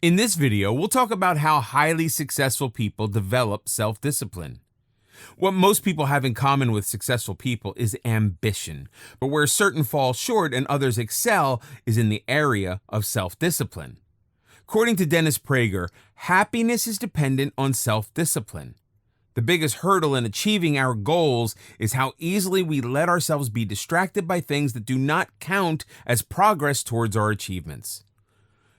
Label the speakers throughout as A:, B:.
A: In this video, we'll talk about how highly successful people develop self-discipline. What most people have in common with successful people is ambition, but where certain fall short and others excel is in the area of self-discipline. According to Dennis Prager, happiness is dependent on self-discipline. The biggest hurdle in achieving our goals is how easily we let ourselves be distracted by things that do not count as progress towards our achievements.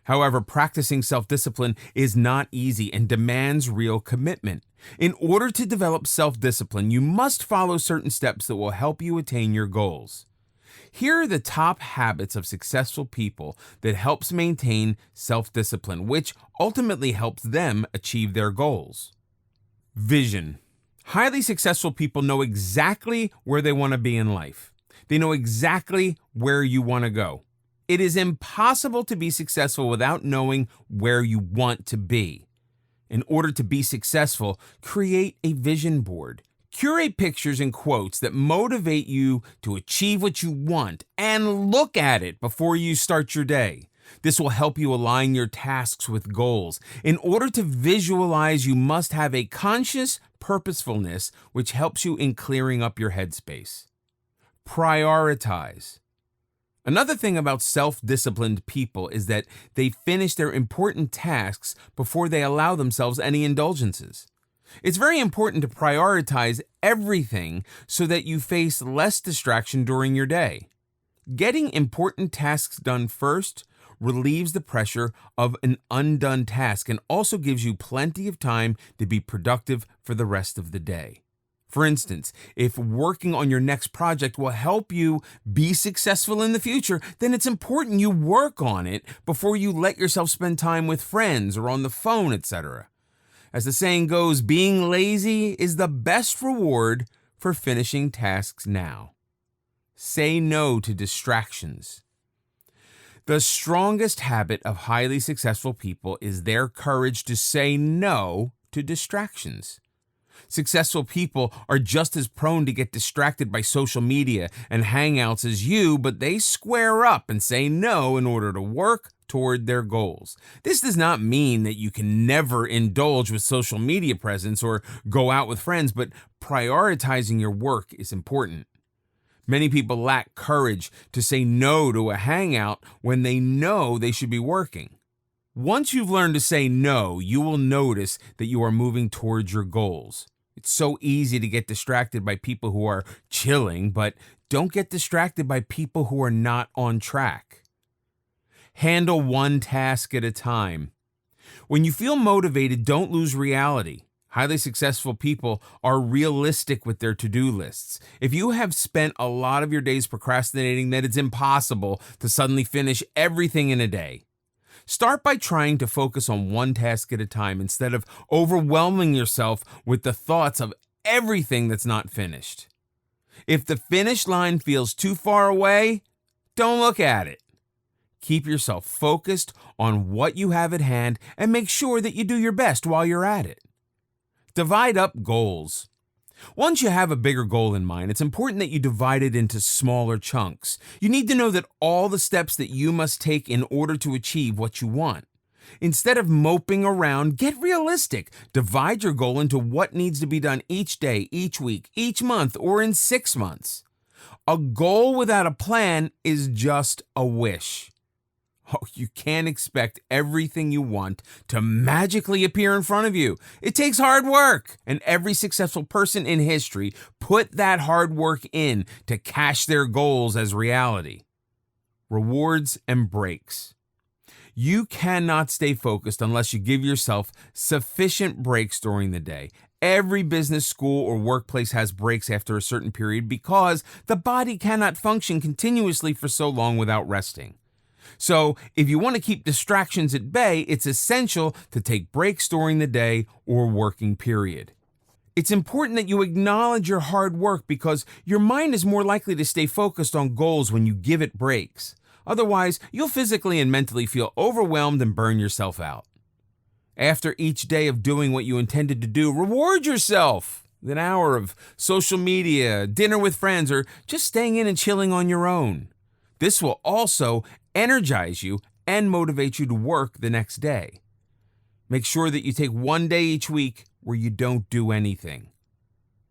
A: However, practicing self-discipline is not easy and demands real commitment. In order to develop self-discipline, you must follow certain steps that will help you attain your goals. Here are the top habits of successful people that helps maintain self-discipline, which ultimately helps them achieve their goals. Vision. Highly successful people know exactly where they want to be in life. They know exactly where you want to go. It is impossible to be successful without knowing where you want to be. In order to be successful, create a vision board. Curate pictures and quotes that motivate you to achieve what you want and look at it before you start your day. This will help you align your tasks with goals. In order to visualize, you must have a conscious purposefulness, which helps you in clearing up your headspace. Prioritize. Another thing about self-disciplined people is that they finish their important tasks before they allow themselves any indulgences. It's very important to prioritize everything so that you face less distraction during your day. Getting important tasks done first relieves the pressure of an undone task and also gives you plenty of time to be productive for the rest of the day. For instance, if working on your next project will help you be successful in the future, then it's important you work on it before you let yourself spend time with friends or on the phone, etc. As the saying goes, being lazy is the best reward for finishing tasks now. Say no to distractions. The strongest habit of highly successful people is their courage to say no to distractions. Successful people are just as prone to get distracted by social media and hangouts as you, but they square up and say no in order to work toward their goals. This does not mean that you can never indulge with social media presence or go out with friends, but prioritizing your work is important. Many people lack courage to say no to a hangout when they know they should be working. Once you've learned to say no, you will notice that you are moving towards your goals. It's so easy to get distracted by people who are chilling, but don't get distracted by people who are not on track. Handle one task at a time. When you feel motivated, don't lose reality. Highly successful people are realistic with their to-do lists. If you have spent a lot of your days procrastinating, then it's impossible to suddenly finish everything in a day. Start by trying to focus on one task at a time instead of overwhelming yourself with the thoughts of everything that's not finished. If the finish line feels too far away, don't look at it. Keep yourself focused on what you have at hand and make sure that you do your best while you're at it. Divide up goals. Once you have a bigger goal in mind, it's important that you divide it into smaller chunks. You need to know that all the steps that you must take in order to achieve what you want. Instead of moping around, get realistic. Divide your goal into what needs to be done each day, each week, each month, or in 6 months. A goal without a plan is just a wish. Oh, you can't expect everything you want to magically appear in front of you. It takes hard work, and every successful person in history put that hard work in to cash their goals as reality. Rewards and breaks. You cannot stay focused unless you give yourself sufficient breaks during the day. Every business, school, or workplace has breaks after a certain period because the body cannot function continuously for so long without resting. So, if you want to keep distractions at bay, it's essential to take breaks during the day or working period. It's important that you acknowledge your hard work because your mind is more likely to stay focused on goals when you give it breaks. Otherwise, you'll physically and mentally feel overwhelmed and burn yourself out. After each day of doing what you intended to do, reward yourself. An hour of social media, dinner with friends, or just staying in and chilling on your own. This will also energize you and motivate you to work the next day. Make sure that you take one day each week where you don't do anything.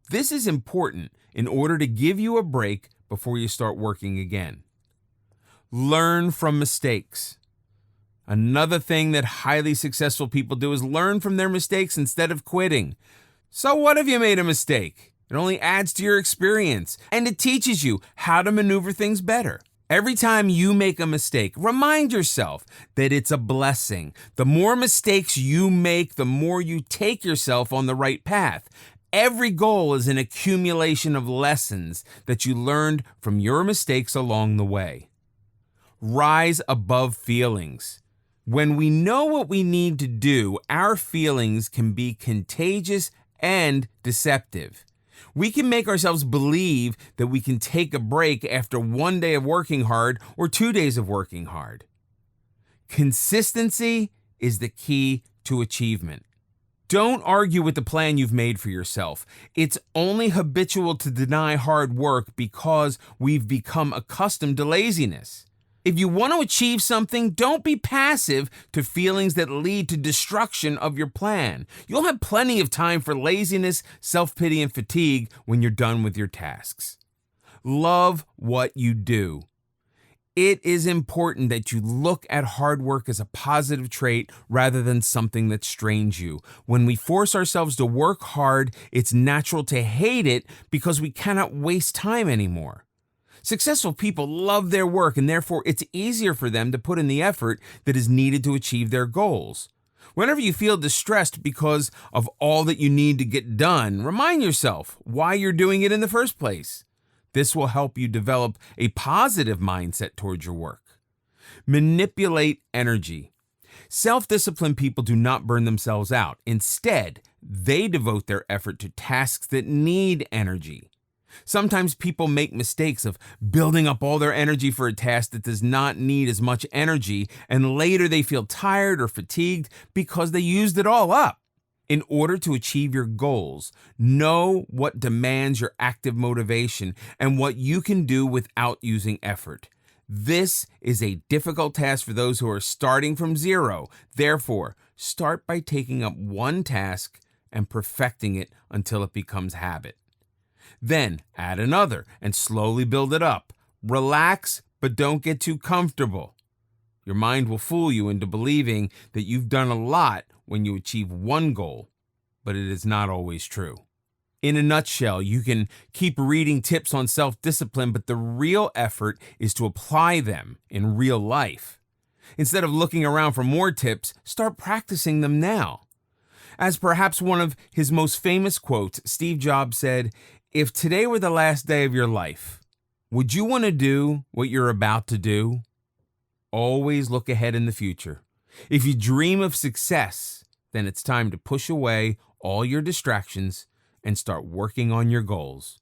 A: This is important in order to give you a break before you start working again. Learn from mistakes. Another thing that highly successful people do is learn from their mistakes instead of quitting. So what if you made a mistake? It only adds to your experience, and it teaches you how to maneuver things better. Every time you make a mistake, remind yourself that it's a blessing. The more mistakes you make, the more you take yourself on the right path. Every goal is an accumulation of lessons that you learned from your mistakes along the way. Rise above feelings. When we know what we need to do, our feelings can be contagious and deceptive. We can make ourselves believe that we can take a break after one day of working hard or 2 days of working hard. Consistency is the key to achievement. Don't argue with the plan you've made for yourself. It's only habitual to deny hard work because we've become accustomed to laziness. If you want to achieve something, don't be passive to feelings that lead to destruction of your plan. You'll have plenty of time for laziness, self-pity, and fatigue when you're done with your tasks. Love what you do. It is important that you look at hard work as a positive trait rather than something that strains you. When we force ourselves to work hard, it's natural to hate it because we cannot waste time anymore. Successful people love their work, and therefore it's easier for them to put in the effort that is needed to achieve their goals. Whenever you feel distressed because of all that you need to get done, remind yourself why you're doing it in the first place. This will help you develop a positive mindset towards your work. Manipulate energy. Self-disciplined people do not burn themselves out. Instead, they devote their effort to tasks that need energy. Sometimes people make mistakes of building up all their energy for a task that does not need as much energy, and later they feel tired or fatigued because they used it all up. In order to achieve your goals, know what demands your active motivation and what you can do without using effort. This is a difficult task for those who are starting from zero. Therefore, start by taking up one task and perfecting it until it becomes habit. Then add another and slowly build it up. Relax, but don't get too comfortable. Your mind will fool you into believing that you've done a lot when you achieve one goal, but it is not always true. In a nutshell, you can keep reading tips on self-discipline, but the real effort is to apply them in real life. Instead of looking around for more tips, start practicing them now. As perhaps one of his most famous quotes, Steve Jobs said, "If today were the last day of your life, would you want to do what you're about to do?" Always look ahead in the future. If you dream of success, then it's time to push away all your distractions and start working on your goals.